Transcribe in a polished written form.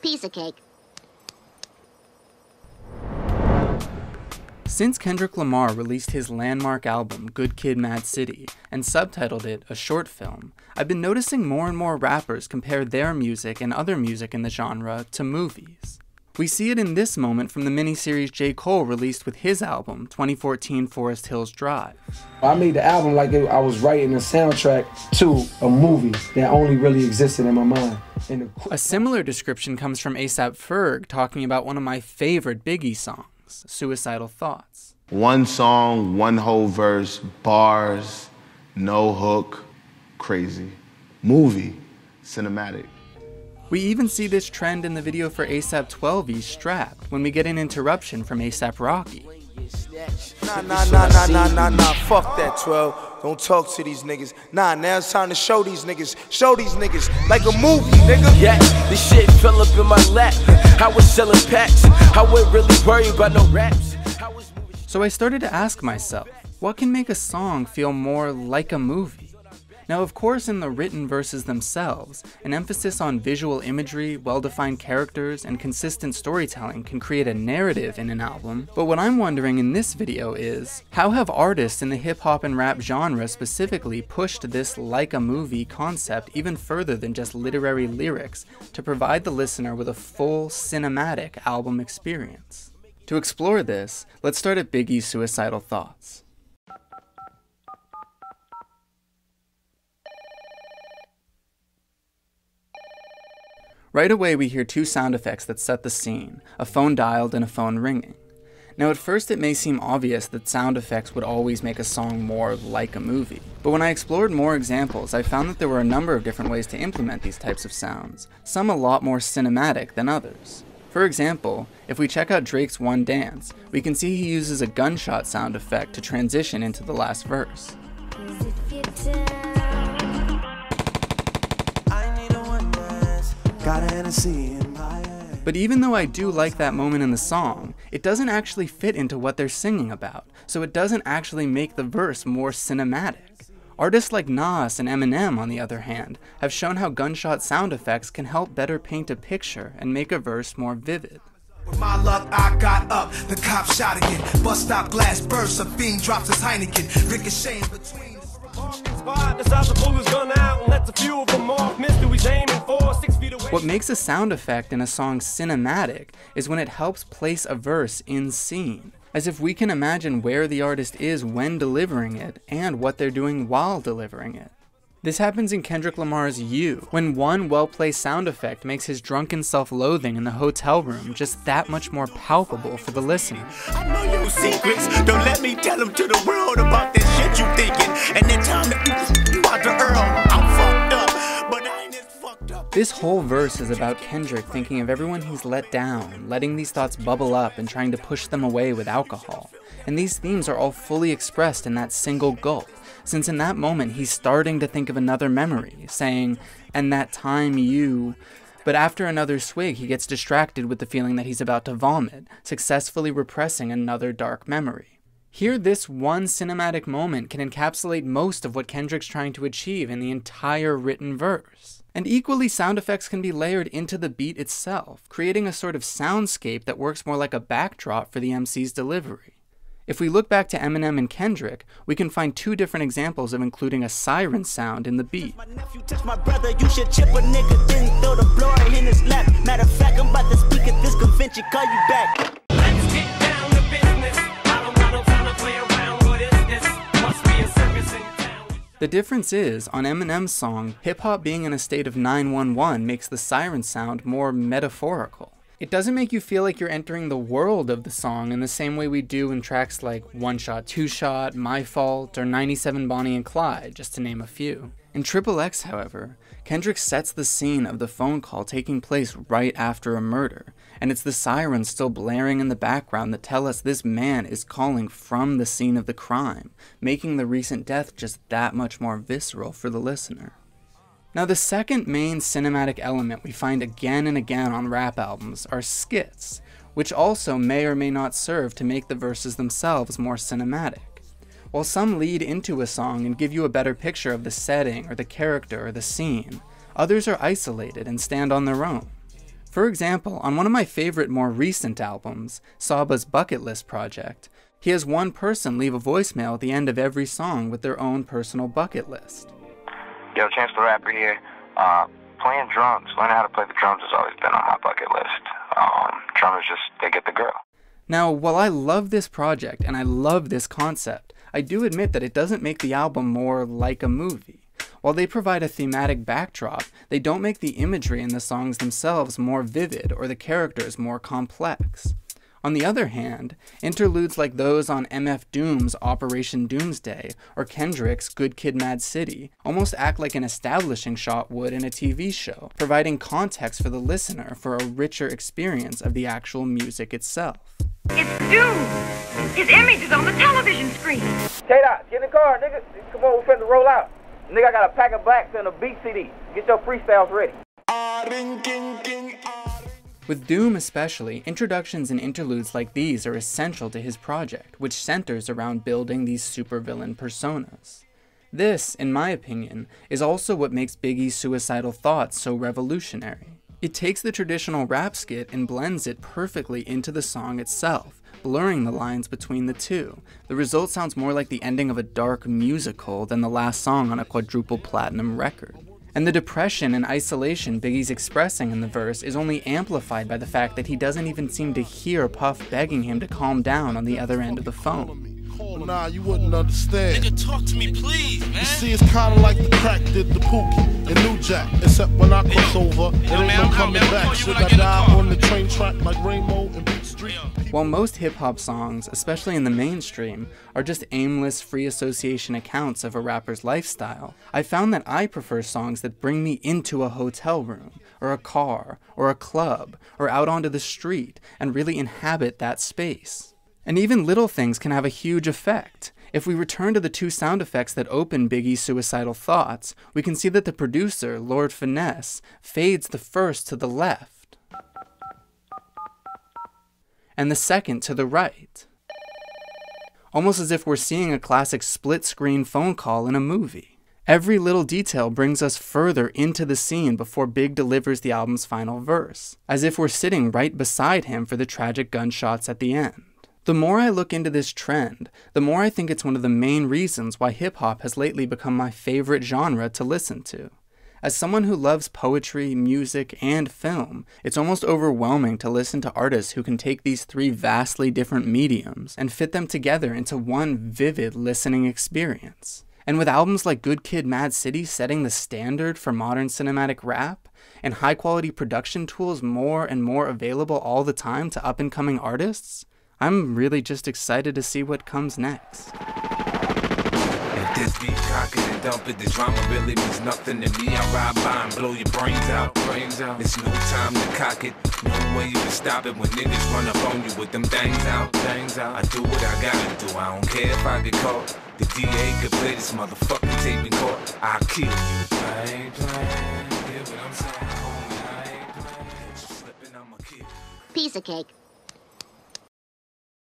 Piece of cake. Since Kendrick Lamar released his landmark album, Good Kid, Mad City, and subtitled it a short film, I've been noticing more and more rappers compare their music and other music in the genre to movies. We see it in this moment from the miniseries J. Cole released with his album, 2014 Forest Hills Drive. I made the album like I was writing a soundtrack to a movie that only really existed in my mind. A similar description comes from A$AP Ferg talking about one of my favorite Biggie songs, Suicidal Thoughts. One song, one whole verse, bars, no hook, crazy. Movie, cinematic. We even see this trend in the video for A$AP 12's Strapped when we get an interruption from A$AP Rocky. Nah, fuck that 12. Don't talk to these niggas. Nah, now it's time to show these niggas like a movie, nigga. Yeah, this shit fell up in my lap. I was selling packs. I wasn't really worried about no raps. So I started to ask myself, what can make a song feel more like a movie? Now, of course, in the written verses themselves, an emphasis on visual imagery, well-defined characters, and consistent storytelling can create a narrative in an album, but what I'm wondering in this video is, how have artists in the hip-hop and rap genre specifically pushed this like-a-movie concept even further than just literary lyrics to provide the listener with a full cinematic album experience? To explore this, let's start at Biggie's Suicidal Thoughts. Right away we hear two sound effects that set the scene, a phone dialed and a phone ringing. Now at first it may seem obvious that sound effects would always make a song more like a movie, but when I explored more examples I found that there were a number of different ways to implement these types of sounds, some a lot more cinematic than others. For example, if we check out Drake's One Dance, we can see he uses a gunshot sound effect to transition into the last verse. But even though I do like that moment in the song, it doesn't actually fit into what they're singing about, so it doesn't actually make the verse more cinematic. Artists like Nas and Eminem, on the other hand, have shown how gunshot sound effects can help better paint a picture and make a verse more vivid. With my luck, I got up, the cop shot again. Bus stop glass burst, a fiend drops his Heineken, ricocheting between. What makes a sound effect in a song cinematic is when it helps place a verse in scene, as if we can imagine where the artist is when delivering it and what they're doing while delivering it. This happens in Kendrick Lamar's You, when one well-placed sound effect makes his drunken self-loathing in the hotel room just that much more palpable for the listener. I know your secrets, don't let me tell them to the world about this shit you thinking, and then time to you out the Earl, I'm fucked up, but I ain't as fucked up. This whole verse is about Kendrick thinking of everyone he's let down, letting these thoughts bubble up and trying to push them away with alcohol. And these themes are all fully expressed in that single gulp, since in that moment he's starting to think of another memory, saying, "And that time you..." But after another swig, he gets distracted with the feeling that he's about to vomit, successfully repressing another dark memory. Here, this one cinematic moment can encapsulate most of what Kendrick's trying to achieve in the entire written verse. And equally, sound effects can be layered into the beat itself, creating a sort of soundscape that works more like a backdrop for the MC's delivery. If we look back to Eminem and Kendrick, we can find two different examples of including a siren sound in the beat. The difference is, on Eminem's song, hip-hop being in a state of 911 makes the siren sound more metaphorical. It doesn't make you feel like you're entering the world of the song in the same way we do in tracks like One Shot, Two Shot, My Fault, or 97 Bonnie and Clyde, just to name a few. In XXX, however, Kendrick sets the scene of the phone call taking place right after a murder, and it's the sirens still blaring in the background that tell us this man is calling from the scene of the crime, making the recent death just that much more visceral for the listener. Now, the second main cinematic element we find again and again on rap albums are skits, which also may or may not serve to make the verses themselves more cinematic. While some lead into a song and give you a better picture of the setting or the character or the scene, others are isolated and stand on their own. For example, on one of my favorite more recent albums, Saba's Bucket List Project, he has one person leave a voicemail at the end of every song with their own personal bucket list. Yo, Chance the Rapper here. Playing drums, learning how to play the drums has always been on my bucket list. Drummers just, they get the girl. Now, while I love this project and I love this concept, I do admit that it doesn't make the album more like a movie. While they provide a thematic backdrop, they don't make the imagery in the songs themselves more vivid or the characters more complex. On the other hand, interludes like those on MF Doom's Operation Doomsday or Kendrick's Good Kid, Mad City almost act like an establishing shot would in a TV show, providing context for the listener for a richer experience of the actual music itself. It's Doom! His image is on the television screen! K-Dot, get in the car, nigga. Come on, we're finna roll out. Nigga, I got a pack of blacks and a beat CD. Get your freestyles ready. With Doom especially, introductions and interludes like these are essential to his project, which centers around building these supervillain personas. This, in my opinion, is also what makes Biggie's Suicidal Thoughts so revolutionary. It takes the traditional rap skit and blends it perfectly into the song itself, blurring the lines between the two. The result sounds more like the ending of a dark musical than the last song on a quadruple platinum record. And the depression and isolation Biggie's expressing in the verse is only amplified by the fact that he doesn't even seem to hear Puff begging him to calm down on the other end of the phone. Nah, you wouldn't understand. Nigga, talk to me, please, man. You see, it's kinda like the crack did the Pookie and New Jack, except when I cross over, it ain't no coming back. Should I die on the train track like Rainbow and Beat Street? While most hip-hop songs, especially in the mainstream, are just aimless free association accounts of a rapper's lifestyle, I found that I prefer songs that bring me into a hotel room, or a car, or a club, or out onto the street, and really inhabit that space. And even little things can have a huge effect. If we return to the two sound effects that open Biggie's Suicidal Thoughts, we can see that the producer, Lord Finesse, fades the first to the left, and the second to the right. Almost as if we're seeing a classic split-screen phone call in a movie. Every little detail brings us further into the scene before Big delivers the album's final verse, as if we're sitting right beside him for the tragic gunshots at the end. The more I look into this trend, the more I think it's one of the main reasons why hip-hop has lately become my favorite genre to listen to. As someone who loves poetry, music, and film, it's almost overwhelming to listen to artists who can take these three vastly different mediums and fit them together into one vivid listening experience. And with albums like Good Kid, Mad City setting the standard for modern cinematic rap, and high-quality production tools more and more available all the time to up-and-coming artists, I'm really just excited to see what comes next. This beat, cock it and dump it. The drama really means nothing to me. I ride by and blow your brains out. It's no time to cock it. No way you can stop it when niggas run up on you with them things out. I do what I gotta do. I don't care if I get caught. The DA could play this motherfucking tape in court. I'll kill you. I ain't playing. Hear what I'm saying, homie? I ain't playing. Slipping, I'ma kill you. Piece of cake.